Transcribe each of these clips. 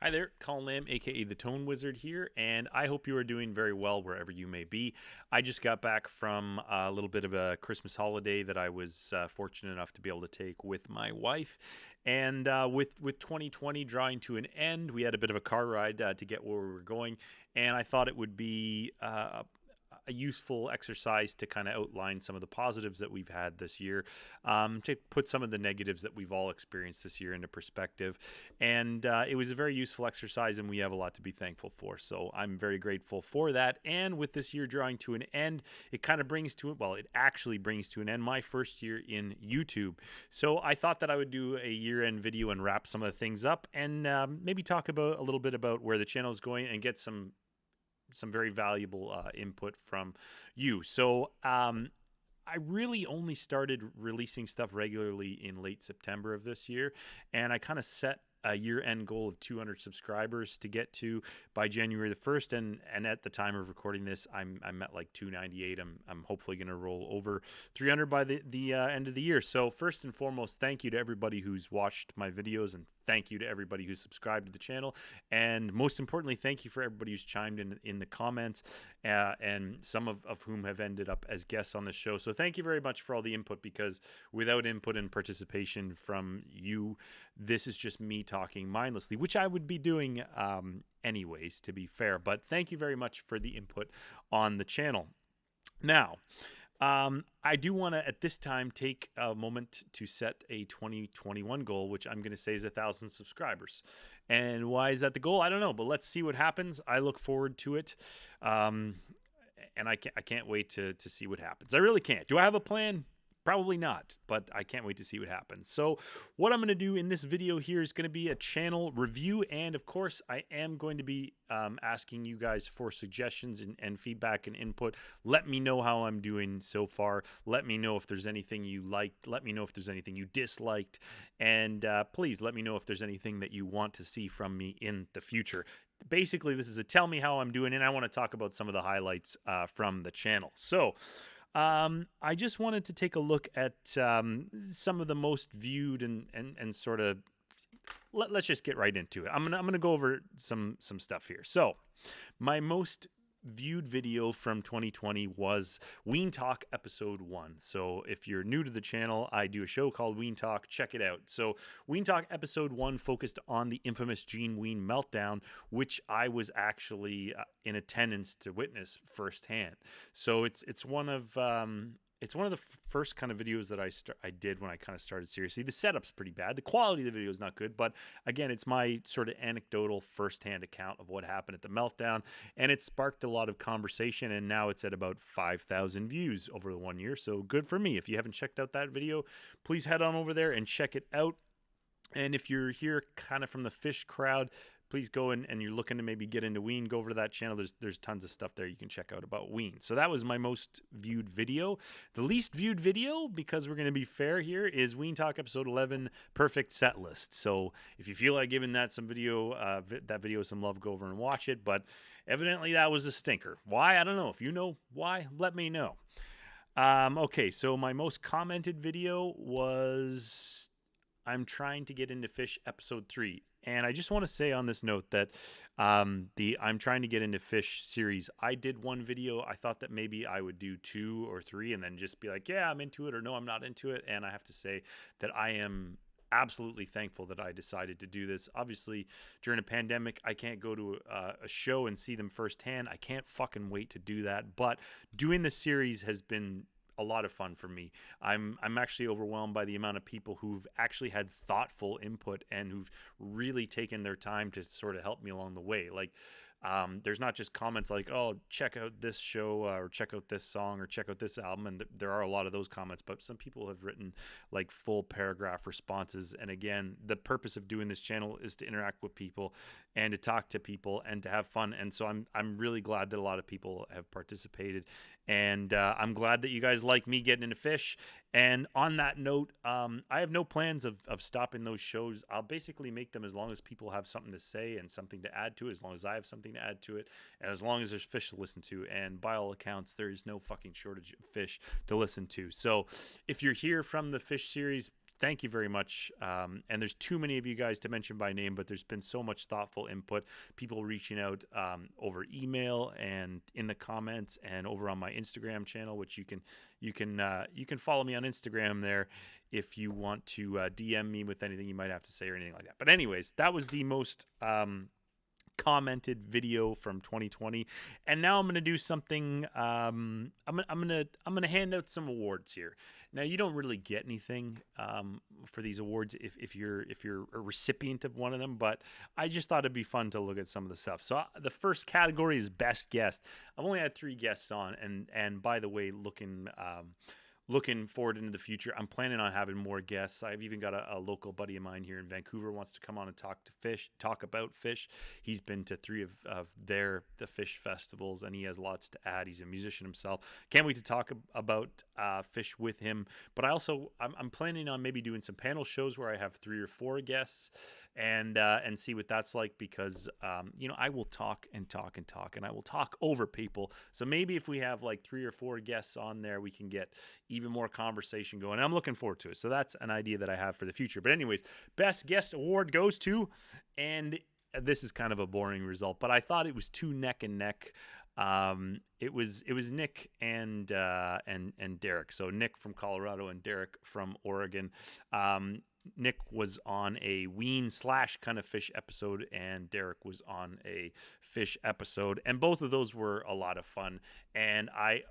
Hi there, Colin Lamb, aka the Tone Wizard here, and I hope you are doing very well wherever you may be. I just got back from a little bit of a Christmas holiday that I was fortunate enough to be able to take with my wife, and with 2020 drawing to an end, we had a bit of a car ride to get where we were going, and I thought it would be a useful exercise to kind of outline some of the positives that we've had this year, to put some of the negatives that we've all experienced this year into perspective. And it was a very useful exercise, and we have a lot to be thankful for. So I'm very grateful for that. And with this year drawing to an end, it kind of brings to it, well, it actually brings to an end my first year in YouTube. So I thought that I would do a year-end video and wrap some of the things up, and maybe talk about a little bit about where the channel is going and get some very valuable input from you. So I really only started releasing stuff regularly in late September of this year, and I kind of set a year-end goal of 200 subscribers to get to by January the 1st, and at the time of recording this, I'm at like 298. I'm hopefully going to roll over 300 by the end of the year. So first and foremost, thank you to everybody who's watched my videos, and thank you to everybody who's subscribed to the channel, and most importantly, thank you for everybody who's chimed in the comments, and some of whom have ended up as guests on the show. So thank you very much for all the input, because without input and participation from you, this is just me talking mindlessly, which I would be doing anyways, to be fair. But thank you very much for the input on the channel. Now, I do want to, at this time, take a moment to set a 2021 goal, which I'm going to say is 1,000 subscribers. And why is that the goal? I don't know, but let's see what happens. I look forward to it. And I can't wait to see what happens. I really can't. Do I have a plan? Probably not, but I can't wait to see what happens. So what I'm going to do in this video here is going to be a channel review, and of course I am going to be asking you guys for suggestions and feedback and input. Let me know how I'm doing so far. Let me know if there's anything you liked. Let me know if there's anything you disliked, and please let me know if there's anything that you want to see from me in the future. Basically, this is a tell me how I'm doing, and I want to talk about some of the highlights from the channel. So I just wanted to take a look at some of the most viewed and sort of let's just get right into it. I'm gonna go over some stuff here. So my most viewed video from 2020 was Ween Talk episode 1. So if you're new to the channel, I do a show called Ween Talk. Check it out. So Ween Talk episode 1 focused on the infamous Gene Ween meltdown, which I was actually in attendance to witness firsthand. So it's one of the first kind of videos that I did when I kind of started seriously. The setup's pretty bad. The quality of the video is not good, but again, it's my sort of anecdotal firsthand account of what happened at the meltdown, and it sparked a lot of conversation, and now it's at about 5,000 views over the 1 year, so good for me. If you haven't checked out that video, please head on over there and check it out. And if you're here kind of from the Phish crowd, please go and you're looking to maybe get into Ween, go over to that channel. There's tons of stuff there you can check out about Ween. So that was my most viewed video. The least viewed video, because we're going to be fair here, is Ween Talk episode 11, Perfect Set List. So if you feel like giving that some that video some love, go over and watch it. But evidently that was a stinker. Why? I don't know. If you know why, let me know. Okay, so my most commented video was I'm trying to get into Phish episode 3. And I just want to say on this note that the I'm trying to get into Phish series, I did one video. I thought that maybe I would do 2 or 3 and then just be like, yeah, I'm into it, or no, I'm not into it. And I have to say that I am absolutely thankful that I decided to do this. Obviously, during a pandemic, I can't go to a show and see them firsthand. I can't fucking wait to do that. But doing this series has been a lot of fun for me. I'm actually overwhelmed by the amount of people who've actually had thoughtful input and who've really taken their time to sort of help me along the way. Like, there's not just comments like, oh, check out this show, or check out this song, or check out this album. And there are a lot of those comments, but some people have written like full paragraph responses. And again, the purpose of doing this channel is to interact with people and to talk to people and to have fun. And so I'm really glad that a lot of people have participated. And I'm glad that you guys like me getting into Phish. And on that note, I have no plans of stopping those shows. I'll basically make them as long as people have something to say and something to add to it, as long as I have something to add to it, and as long as there's Phish to listen to. And by all accounts, there is no fucking shortage of Phish to listen to. So if you're here from the Phish series, thank you very much. And there's too many of you guys to mention by name, but there's been so much thoughtful input. People reaching out over email and in the comments and over on my Instagram channel, which you can follow me on Instagram there if you want to DM me with anything you might have to say or anything like that. But anyways, that was the most commented video from 2020, and now I'm gonna do something. I'm gonna hand out some awards here. Now you don't really get anything for these awards if you're a recipient of one of them, but I just thought it'd be fun to look at some of the stuff. So the first category is best guest. I've only had 3 guests on, and by the way, looking forward into the future, I'm planning on having more guests. I've even got a local buddy of mine here in Vancouver wants to come on and talk about Phish. He's been to 3 of the Phish festivals, and he has lots to add. He's a musician himself. Can't wait to talk about Phish with him. But I'm planning on maybe doing some panel shows where I have 3 or 4 guests and see what that's like, because I will talk and talk and talk, and I will talk over people. So maybe if we have like 3 or 4 guests on there, we can get even more conversation going. I'm looking forward to it. So that's an idea that I have for the future. But anyways, best guest award goes to, and this is kind of a boring result, but I thought it was 2 neck and neck. It was Nick and Derek. So Nick from Colorado and Derek from Oregon. Nick was on a Ween / kind of Phish episode, and Derek was on a Phish episode, and both of those were a lot of fun. And I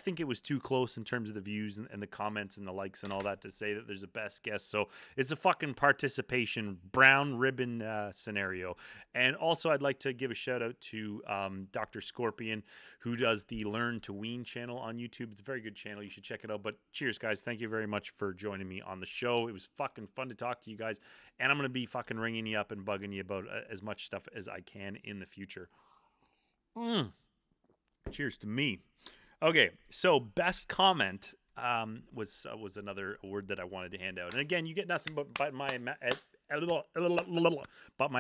think it was too close in terms of the views and the comments and the likes and all that to say that there's a best guest. So it's a fucking participation brown ribbon scenario. And also I'd like to give a shout out to Dr. Scorpion, who does the Learn to Ween channel on YouTube. It's a very good channel. You should check it out. But cheers, guys. Thank you very much for joining me on the show. It was fucking fun to talk to you guys. And I'm going to be fucking ringing you up and bugging you about as much stuff as I can in the future. Cheers to me. Okay, so best comment was another award that I wanted to hand out, and again, you get nothing but my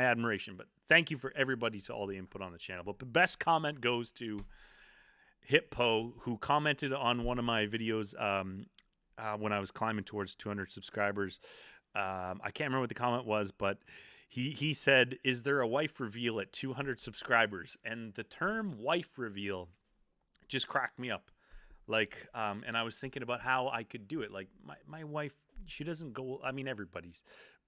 admiration. But thank you for everybody to all the input on the channel. But the best comment goes to Hippo, who commented on one of my videos when I was climbing towards 200 subscribers. I can't remember what the comment was, but he said, "Is there a wife reveal at 200 subscribers?" And the term "wife reveal" just cracked me up. Like, and I was thinking about how I could do it. Like, my wife, she doesn't go, I mean, everybody's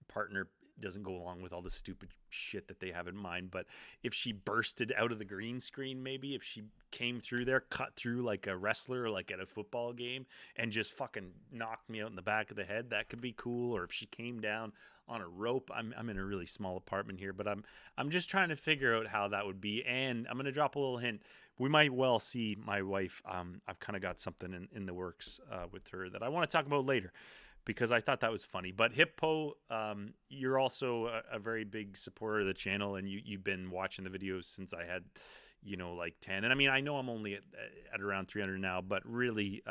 partner doesn't go along with all the stupid shit that they have in mind. But if she bursted out of the green screen, maybe if she came through there, cut through like a wrestler, like at a football game, and just fucking knocked me out in the back of the head, that could be cool. Or if she came down on a rope. I'm in a really small apartment here, but I'm just trying to figure out how that would be. And I'm gonna drop a little hint. We might well see my wife. I've kind of got something in the works with her that I want to talk about later, because I thought that was funny. But Hippo, you're also a very big supporter of the channel, and you've been watching the videos since I had, like 10. And I mean, I know I'm only at around 300 now, but really,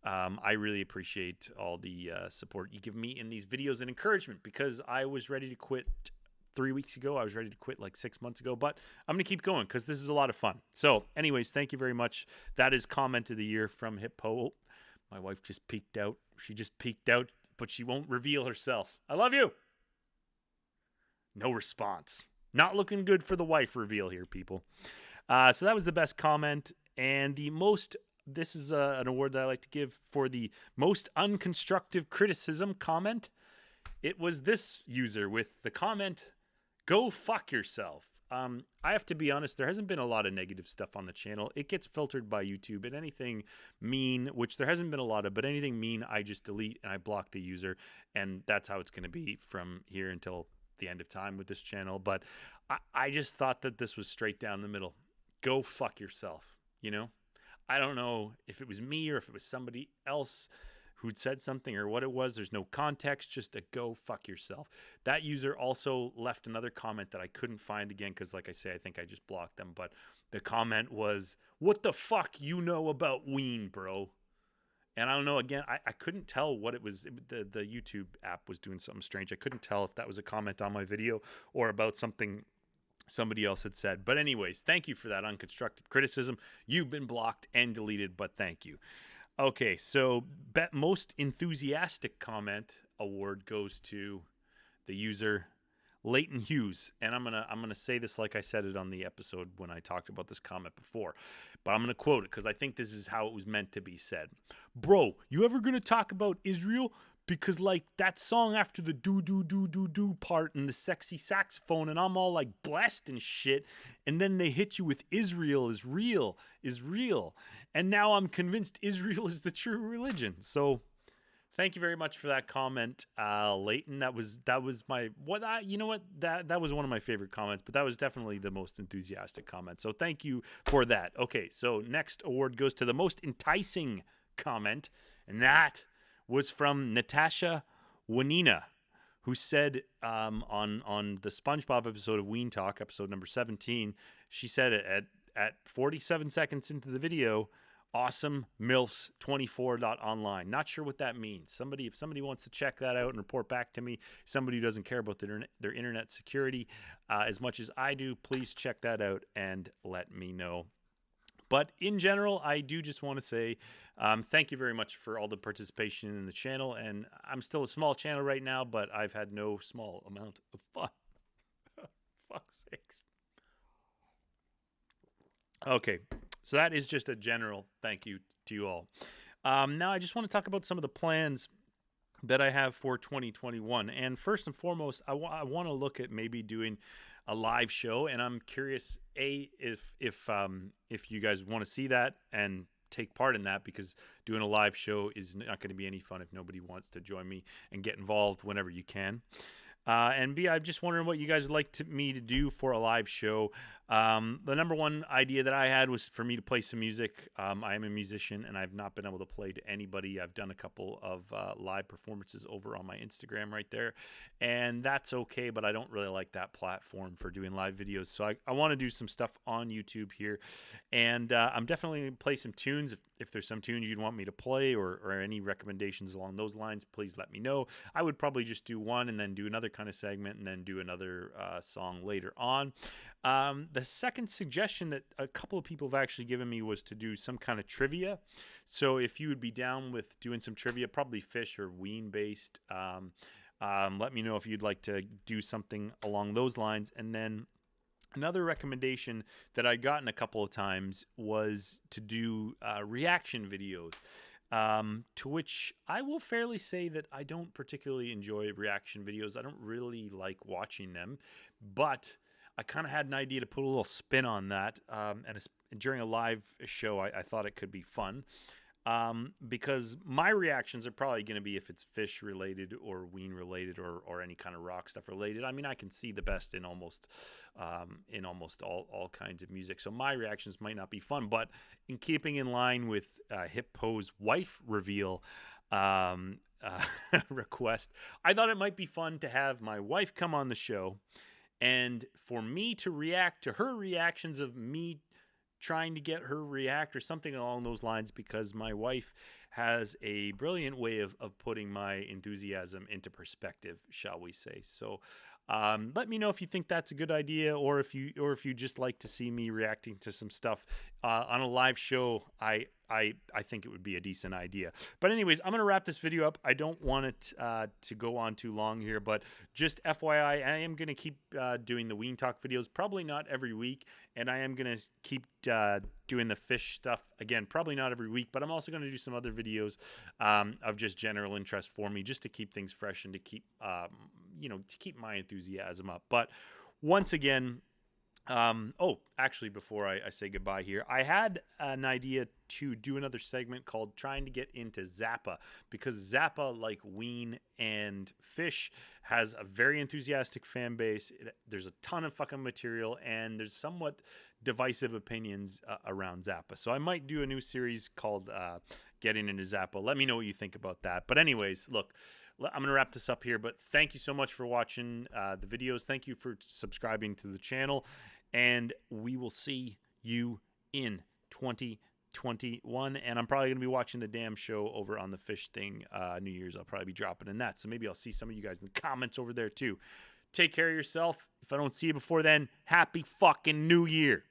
I really appreciate all the support you give me in these videos and encouragement, because I was ready to quit 3 weeks ago. I was ready to quit like 6 months ago, but I'm going to keep going because this is a lot of fun. So anyways, thank you very much. That is comment of the year from Hippo. My wife just peeked out. She just peeked out, but she won't reveal herself. I love you. No response. Not looking good for the wife reveal here, people. So that was the best comment. And the most, this is an award that I like to give for the most unconstructive criticism comment. It was this user with the comment, "Go fuck yourself." I have to be honest, there hasn't been a lot of negative stuff on the channel. It gets filtered by YouTube, and anything mean, which there hasn't been a lot of, but anything mean, I just delete and I block the user. And that's how it's going to be from here until the end of time with this channel. But I just thought that this was straight down the middle. Go fuck yourself, I don't know if it was me or if it was somebody else who'd said something or what it was. There's no context, just a go fuck yourself. That user also left another comment that I couldn't find again because, like I say, I think I just blocked them. But the comment was, "What the fuck you know about Ween, bro?" And I don't know, again, I couldn't tell what it was. The YouTube app was doing something strange. I couldn't tell if that was a comment on my video or about something somebody else had said. But anyways, thank you for that unconstructive criticism. You've been blocked and deleted, but thank you. Okay, so most enthusiastic comment award goes to the user Leighton Hughes, and I'm gonna say this like I said it on the episode when I talked about this comment before, but I'm gonna quote it because I think this is how it was meant to be said. Bro, you ever gonna talk about Israel? Because like that song after the do do do do do part and the sexy saxophone, and I'm all like blessed and shit, and then they hit you with Israel is real, and now I'm convinced Israel is the true religion. So thank you very much for that comment, Leighton. That was my what I you know what that was one of my favorite comments, but that was definitely the most enthusiastic comment. So thank you for that. Okay, so next award goes to the most enticing comment, and that was from Natasha Wanina, who said on the SpongeBob episode of Ween Talk, episode number 17, she said at 47 seconds into the video, awesome milfs 24.online. Not sure what that means. If somebody wants to check that out and report back to me, somebody who doesn't care about their internet security as much as I do, please check that out and let me know. But in general, I do just want to say thank you very much for all the participation in the channel. And I'm still a small channel right now, but I've had no small amount of fun. Fuck's sakes. Okay, so that is just a general thank you to you all. Now I just want to talk about some of the plans that I have for 2021. And first and foremost, I want to look at maybe doing a live show, and I'm curious, if you guys want to see that and take part in that, because doing a live show is not going to be any fun if nobody wants to join me and get involved whenever you can. And B, I'm just wondering what you guys would like me to do for a live show. The number one idea that I had was for me to play some music. I am a musician, and I've not been able to play to anybody. I've done a couple of live performances over on my Instagram right there, and that's okay, but I don't really like that platform for doing live videos. So I want to do some stuff on YouTube here, and I'm definitely going to play some tunes. If there's some tunes you'd want me to play or any recommendations along those lines, please let me know. I would probably just do one and then do another kind of segment and then do another song later on. The second suggestion that a couple of people have actually given me was to do some kind of trivia. So if you would be down with doing some trivia, probably Phish or Ween based, let me know if you'd like to do something along those lines. And then another recommendation that I'd gotten a couple of times was to do reaction videos. To which I will fairly say that I don't particularly enjoy reaction videos. I don't really like watching them, but I kind of had an idea to put a little spin on that. During a live show, I thought it could be fun. Because my reactions are probably going to be if it's Phish related or Ween related or any kind of rock stuff related. I mean, I can see the best in almost all kinds of music. So my reactions might not be fun, but in keeping in line with Hippo's wife reveal request, I thought it might be fun to have my wife come on the show and for me to react to her reactions of me trying to get her react or something along those lines, because my wife has a brilliant way of putting my enthusiasm into perspective, shall we say. So let me know if you think that's a good idea, or if you just like to see me reacting to some stuff on a live show. I think it would be a decent idea. But anyways, I'm going to wrap this video up. I don't want it to go on too long here, but just FYI, I am going to keep doing the Ween Talk videos, probably not every week, and I am going to keep doing the Phish stuff, again, probably not every week, but I'm also going to do some other videos of just general interest for me, just to keep things fresh and to keep, to keep my enthusiasm up. But once again, actually, before I say goodbye here, I had an idea to do another segment called Trying to Get into Zappa, because Zappa, like Ween and Phish, has a very enthusiastic fan base. There's a ton of fucking material, and there's somewhat divisive opinions around Zappa. So I might do a new series called Getting into Zappa. Let me know what you think about that. But anyways, look, I'm going to wrap this up here, but thank you so much for watching the videos. Thank you for subscribing to the channel, and we will see you in 2021. And I'm probably going to be watching the damn show over on the Phish thing. New Year's, I'll probably be dropping in that. So maybe I'll see some of you guys in the comments over there too. Take care of yourself. If I don't see you before then, happy fucking New Year.